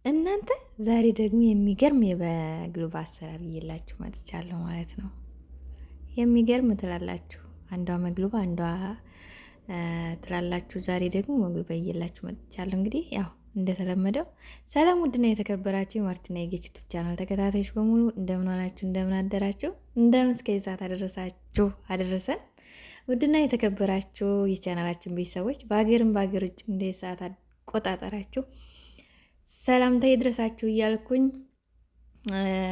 እናንተ ዛሬ ደግሞ የሚገርም የበግሉብ አሰራር እየላችሁ መጥቻለሁ ማለት ነው። የሚገርም ትላላችሁ፣ አንዷ መግሉባ አንዷ ትላላችሁ። ዛሬ ደግሞ መግሉባ እየላችሁ መጥቻለሁ። እንግዲህ ያው እንደተለመደው ሰላም ውድና የተከበራችሁ የማርቲና የጌችቱ ቻናል ተከታታዮች በሙሉ እንደምን ዋላችሁ፣ እንደምን አደራችሁ፣ እንደምን እስከ ሰዓት አደረሳችሁ አደረሰን። ውድና የተከበራችሁ የቻናላችን ቤተሰቦች በሀገርም በሀገር ውጭ እንደ ሰዓት አቆጣጠራችሁ ሰላምታ ይድረሳችሁ እያልኩኝ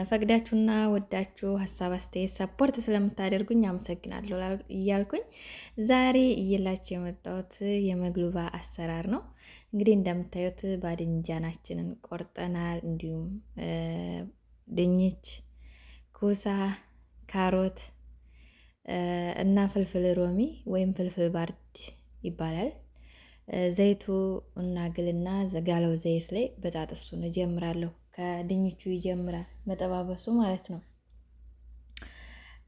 ፈቅዳችሁና ወዳችሁ ሀሳብ አስተያየት ሰፖርት ስለምታደርጉኝ አመሰግናለሁ እያልኩኝ ዛሬ እየላችሁ የመጣሁት የመግሉባ አሰራር ነው። እንግዲህ እንደምታዩት ባድንጃናችንን ቆርጠናል። እንዲሁም ድንች፣ ኩሳ፣ ካሮት እና ፍልፍል ሮሚ ወይም ፍልፍል ባርድ ይባላል። ዘይቱ እና ግልና ዘጋለው ዘይት ላይ በጣጥሱን እጀምራለሁ። ከድንቹ ይጀምራል መጠባበሱ ማለት ነው።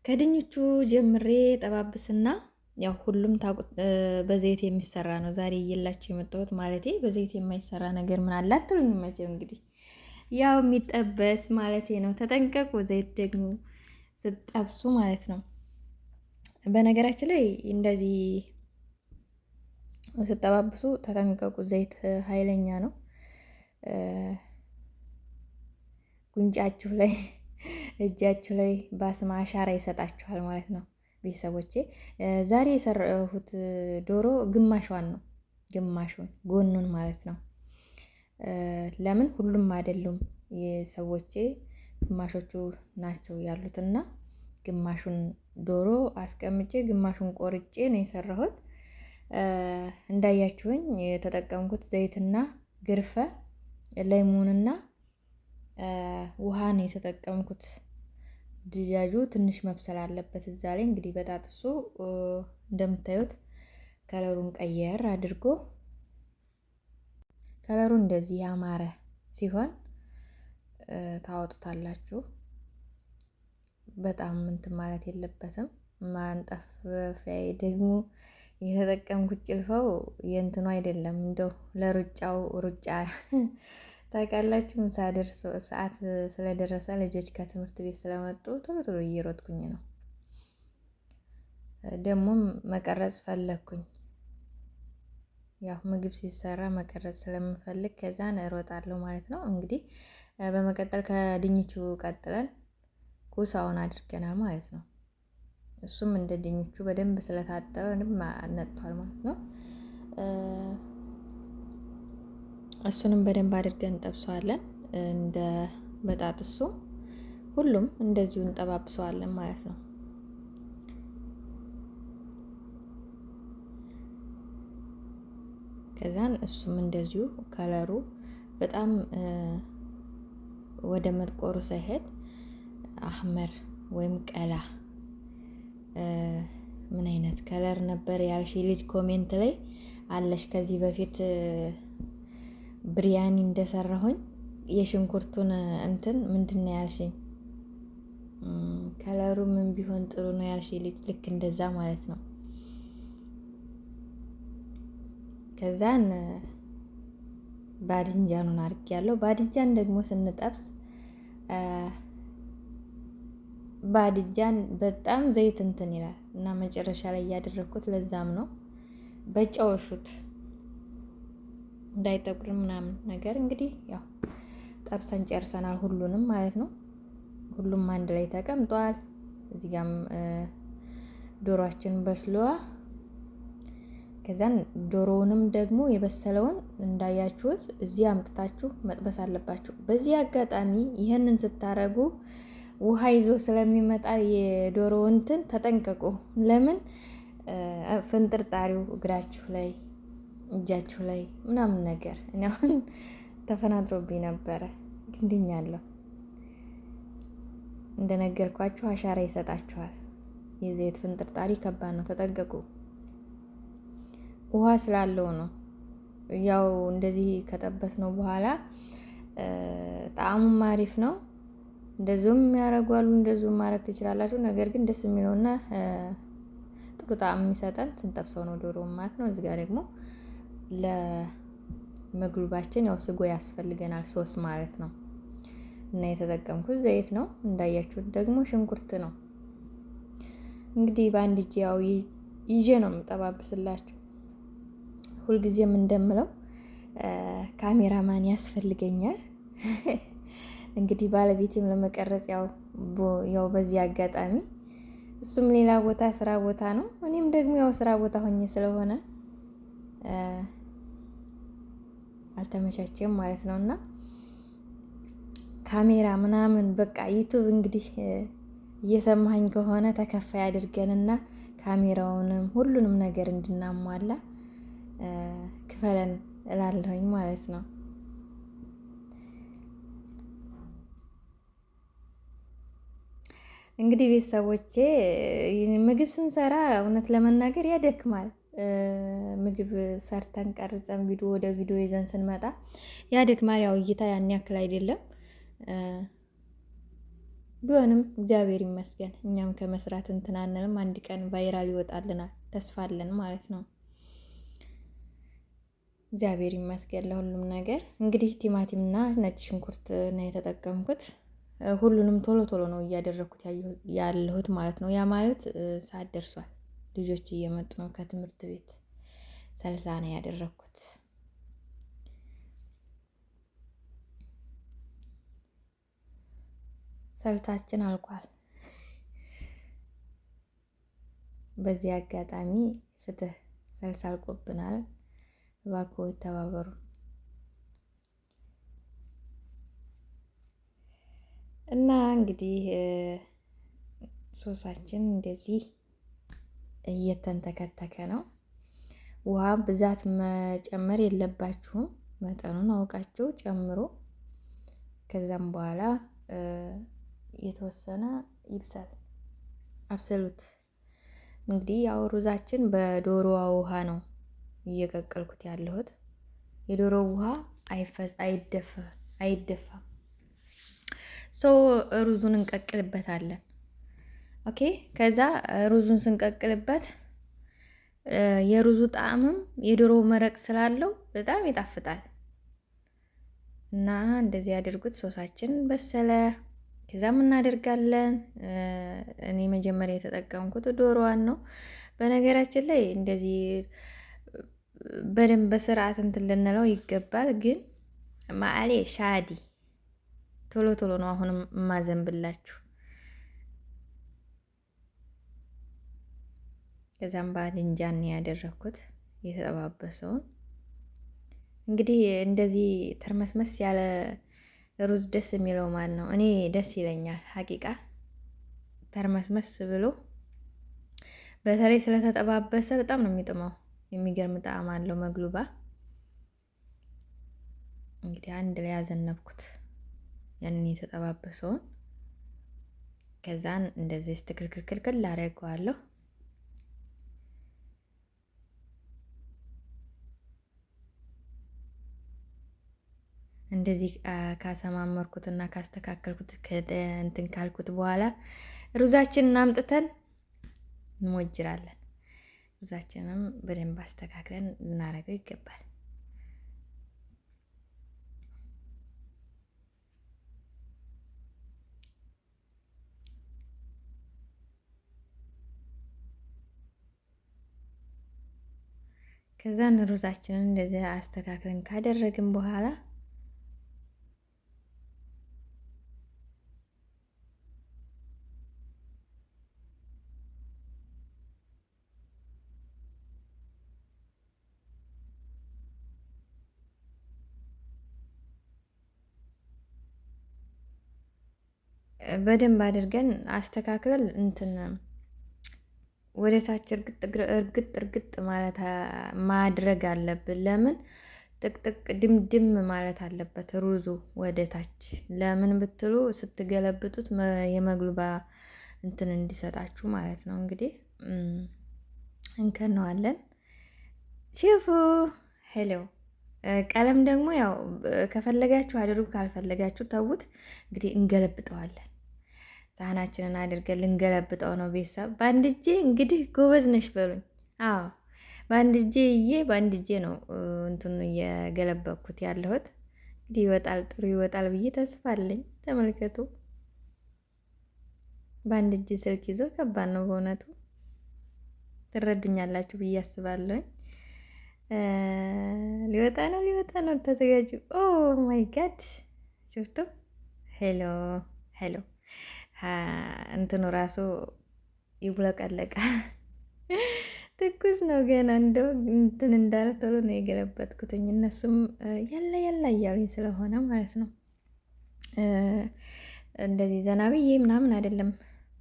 ከድንቹ ጀምሬ ጠባብስና ያው ሁሉም በዘይት የሚሰራ ነው ዛሬ እየላችሁ የመጣሁት። ማለቴ በዘይት የማይሰራ ነገር ምን አለ አትሉኝ? መቼም እንግዲህ ያው የሚጠበስ ማለቴ ነው። ተጠንቀቁ፣ ዘይት ደግሞ ስጠብሱ ማለት ነው። በነገራችን ላይ እንደዚህ ስጠባብሱ ተጠንቀቁ፣ ዘይት ኃይለኛ ነው። ጉንጫችሁ ላይ እጃችሁ ላይ ባስማ አሻራ ይሰጣችኋል ማለት ነው። ቤተሰቦቼ ዛሬ የሰራሁት ዶሮ ግማሿን ነው፣ ግማሹን ጎኑን ማለት ነው። ለምን ሁሉም አይደሉም የሰዎቼ ግማሾቹ ናቸው ያሉትና ግማሹን ዶሮ አስቀምጬ ግማሹን ቆርጬ ነው የሰራሁት። እንዳያችሁኝ የተጠቀምኩት ዘይትና ግርፈ ለይሙንና ውሃ ነው የተጠቀምኩት። ድጃጁ ትንሽ መብሰል አለበት እዛ ላይ። እንግዲህ በጣጥሱ እንደምታዩት ከለሩን ቀየር አድርጎ ከለሩ እንደዚህ ያማረ ሲሆን ታወጡታላችሁ። በጣም እንትን ማለት የለበትም። ማንጠፍፊያ ደግሞ የተጠቀምኩት ጭልፈው የእንትኑ አይደለም፣ እንደው ለሩጫው ሩጫ ታውቃላችሁ። ምሳ ደርሶ ሰዓት ስለደረሰ ልጆች ከትምህርት ቤት ስለመጡ ቶሎ ቶሎ እየሮጥኩኝ ነው። ደግሞም መቀረጽ ፈለግኩኝ። ያው ምግብ ሲሰራ መቀረጽ ስለምፈልግ ከዛን እሮጣለሁ ማለት ነው። እንግዲህ በመቀጠል ከድንቹ ቀጥለን ኩሳውን አድርገናል ማለት ነው። እሱም እንደ ድንቹ በደንብ ስለታጠበ ነጥቷል ማለት ነው። እሱንም በደንብ አድርገን እንጠብሰዋለን። እንደ በጣጥሱ ሁሉም እንደዚሁ እንጠባብሰዋለን ማለት ነው። ከዛን እሱም እንደዚሁ ከለሩ በጣም ወደ መጥቆሩ ሳይሄድ አህመር ወይም ቀላ ምን አይነት ከለር ነበር ያልሽ ልጅ ኮሜንት ላይ አለሽ። ከዚህ በፊት ብሪያኒ እንደሰራሁኝ የሽንኩርቱን እንትን ምንድነው ያልሽኝ? ከለሩ ምን ቢሆን ጥሩ ነው ያልሽ ልጅ ልክ እንደዛ ማለት ነው። ከዛን ባድንጃኑን አድርጌያለሁ። ባድንጃን ደግሞ ስንጠብስ ባድጃን በጣም ዘይት እንትን ይላል እና መጨረሻ ላይ እያደረኩት ለዛም ነው። በጨውሹት እንዳይጠቁር ምናምን ነገር። እንግዲህ ያው ጠብሰን ጨርሰናል ሁሉንም ማለት ነው። ሁሉም አንድ ላይ ተቀምጧል። እዚህ ጋም ዶሮአችን በስሏ። ከዛን ዶሮውንም ደግሞ የበሰለውን እንዳያችሁት እዚህ አምጥታችሁ መጥበስ አለባችሁ። በዚህ አጋጣሚ ይህንን ስታረጉ ውሃ ይዞ ስለሚመጣ የዶሮ እንትን ተጠንቀቁ። ለምን ፍንጥርጣሪው እግራችሁ ላይ እጃችሁ ላይ ምናምን ነገር እኔ አሁን ተፈናጥሮብኝ ነበረ፣ ግን ድኛለሁ። እንደነገርኳችሁ አሻራ ይሰጣችኋል። የዘይት ፍንጥርጣሪ ከባድ ነው፣ ተጠንቀቁ። ውሃ ስላለው ነው። ያው እንደዚህ ከጠበስ ነው በኋላ ጣዕሙም አሪፍ ነው። እንደዚሁም ያደርጓሉ፣ እንደዚሁም ማድረግ ትችላላችሁ። ነገር ግን ደስ የሚለውና ጥሩ ጣዕም የሚሰጠን ስንጠብሰው ነው ዶሮ ማለት ነው። እዚህ ጋር ደግሞ መግሉባችን ያው ስጎ ያስፈልገናል 3 ማለት ነው። እና የተጠቀምኩት ዘይት ነው። እንዳያችሁት ደግሞ ሽንኩርት ነው። እንግዲህ በአንድ እጄ ያው ይዤ ነው የምጠባብስላችሁ። ሁልጊዜም እንደምለው ካሜራማን ያስፈልገኛል። እንግዲህ ባለቤቴም ለመቀረጽ ያው በዚህ አጋጣሚ እሱም ሌላ ቦታ ስራ ቦታ ነው፣ እኔም ደግሞ ያው ስራ ቦታ ሆኜ ስለሆነ አልተመቻቸም ማለት ነው። እና ካሜራ ምናምን በቃ ዩቱብ እንግዲህ እየሰማኸኝ ከሆነ ተከፋይ አድርገንና ካሜራውንም ሁሉንም ነገር እንድናሟላ ክፈለን እላለሁኝ ማለት ነው። እንግዲህ ቤተሰቦቼ ምግብ ስንሰራ እውነት ለመናገር ያደክማል። ምግብ ሰርተን ቀርጸን ወደ ቪዲዮ ይዘን ስንመጣ ያደክማል። ያው እይታ ያን ያክል አይደለም ቢሆንም እግዚአብሔር ይመስገን እኛም ከመስራት እንትን አንልም። አንድ ቀን ቫይራል ይወጣልናል ተስፋ አለን ማለት ነው። እግዚአብሔር ይመስገን ለሁሉም ነገር። እንግዲህ ቲማቲምና ነጭ ሽንኩርት ነው የተጠቀምኩት። ሁሉንም ቶሎ ቶሎ ነው እያደረኩት ያለሁት ማለት ነው። ያ ማለት ሰዓት ደርሷል። ልጆች እየመጡ ነው ከትምህርት ቤት። ሰልሳ ነው ያደረኩት። ሰልሳችን አልቋል። በዚህ አጋጣሚ ፍትህ ሰልሳ አልቆብናል። እባክዎ ይተባበሩ። እና እንግዲህ ሶሳችን እንደዚህ እየተንተከተከ ነው። ውሃ ብዛት መጨመር የለባችሁም፣ መጠኑን አውቃችሁ ጨምሮ። ከዛም በኋላ የተወሰነ ይብሳል፣ አብስሉት። እንግዲህ ያው ሩዛችን በዶሮዋ ውሃ ነው እየቀቀልኩት ያለሁት። የዶሮ ውሃ አይደፋም። ሩዙን እንቀቅልበታለን። ኦኬ። ከዛ ሩዙን ስንቀቅልበት የሩዙ ጣዕምም የዶሮ መረቅ ስላለው በጣም ይጣፍጣል። እና እንደዚህ ያድርጉት። ሶሳችን በሰለ። ከዛም እናደርጋለን። እኔ መጀመሪያ የተጠቀምኩት ዶሮዋን ነው። በነገራችን ላይ እንደዚህ በደንብ በስርዓት እንትን ልንለው ይገባል። ግን ማአሌ ሻዲ ቶሎ ቶሎ ነው አሁንም የማዘንብላችሁ። ከዛም ባድንጃን ያደረኩት የተጠባበሰውን። እንግዲህ እንደዚህ ተርመስመስ ያለ ሩዝ ደስ የሚለው ማን ነው? እኔ ደስ ይለኛል ሀቂቃ ተርመስመስ ብሎ፣ በተለይ ስለተጠባበሰ በጣም ነው የሚጥመው። የሚገርም ጣዕም አለው መግሉባ። እንግዲህ አንድ ላይ ያዘነብኩት ያንን የተጠባበሰውን። ከዛን እንደዚህ ስትክልክልክል አደርገዋለሁ። እንደዚህ ካሰማመርኩትና ካስተካከልኩት እንትን ካልኩት በኋላ ሩዛችንን አምጥተን እንሞጅራለን። ሩዛችንም በደንብ አስተካክለን ልናደርገው ይገባል። ከዛን ሩዛችንን እንደዚህ አስተካክለን ካደረግን በኋላ በደንብ አድርገን አስተካክለን እንትን ወደ ታች እርግጥ ማለት ማድረግ አለብን። ለምን ጥቅጥቅ ድምድም ማለት አለበት ሩዙ ወደ ታች። ለምን ብትሉ ስትገለብጡት የመግሉባ እንትን እንዲሰጣችሁ ማለት ነው። እንግዲህ እንከነዋለን። ሺፉ ሄሎ። ቀለም ደግሞ ያው ከፈለጋችሁ አድርጉ፣ ካልፈለጋችሁ ተዉት። እንግዲህ እንገለብጠዋለን። ሳህናችንን አድርገን ልንገለብጠው ነው። ቤተሰብ በአንድ እጄ እንግዲህ ጎበዝ ነሽ በሉኝ። አዎ በአንድ እጄ ነው እንትኑ እየገለበኩት ያለሁት። እንግዲህ ይወጣል፣ ጥሩ ይወጣል ብዬ ተስፋ አለኝ። ተመልከቱ። በአንድ እጅ ስልክ ይዞ ከባድ ነው በእውነቱ። ትረዱኛላችሁ ብዬ አስባለሁኝ። ሊወጣ ነው። ተዘጋጁ። ኦ ማይ ጋድ ሽፍቱ። ሄሎ ሄሎ። እንትኑ ራሱ ይቡለቀለቃል። ትኩስ ነው ገና። እንደው እንትን እንዳለ ቶሎ ነው የገለበጥኩትኝ። እነሱም ያላ ያላ እያሉኝ ስለሆነ ማለት ነው። እንደዚህ ዘና ብዬ ምናምን አይደለም፣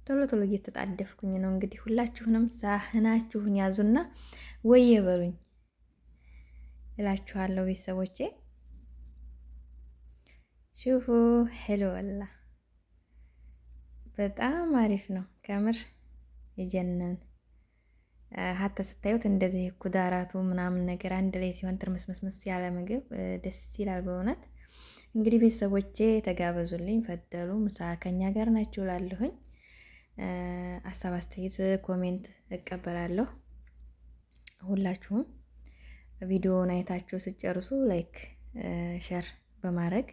ቶሎ ቶሎ እየተጣደፍኩኝ ነው። እንግዲህ ሁላችሁንም ሳህናችሁን ያዙና ወየ በሉኝ እላችኋለሁ ቤተሰቦቼ። ሹፉ ሄሎ ወላ በጣም አሪፍ ነው ከምር የጀነን ሀተ ስታዩት እንደዚህ ኩዳራቱ ምናምን ነገር አንድ ላይ ሲሆን ትርምስምስምስ ያለ ምግብ ደስ ይላል በእውነት። እንግዲህ ቤተሰቦቼ ተጋበዙልኝ፣ ፈደሉ ምሳ ከኛ ጋር ናችሁ እላለሁኝ። ሀሳብ አስተያየት፣ ኮሜንት እቀበላለሁ። ሁላችሁም ቪዲዮውን አይታችሁ ስጨርሱ ላይክ፣ ሸር በማድረግ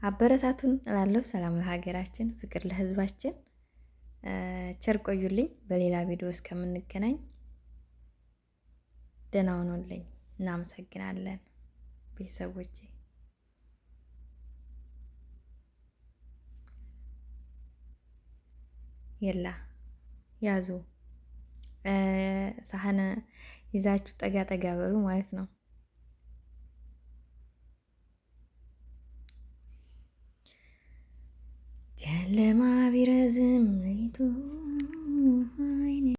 አበረታቱን እላለሁ። ሰላም ለሀገራችን፣ ፍቅር ለሕዝባችን። ቸር ቆዩልኝ። በሌላ ቪዲዮ እስከምንገናኝ ደህና ሁኑልኝ። እናመሰግናለን ቤተሰቦቼ። የላ ያዙ ሳህን ይዛችሁ ጠጋ ጠጋ በሉ ማለት ነው። ጨለማ ቢረዝም ሌሊቱ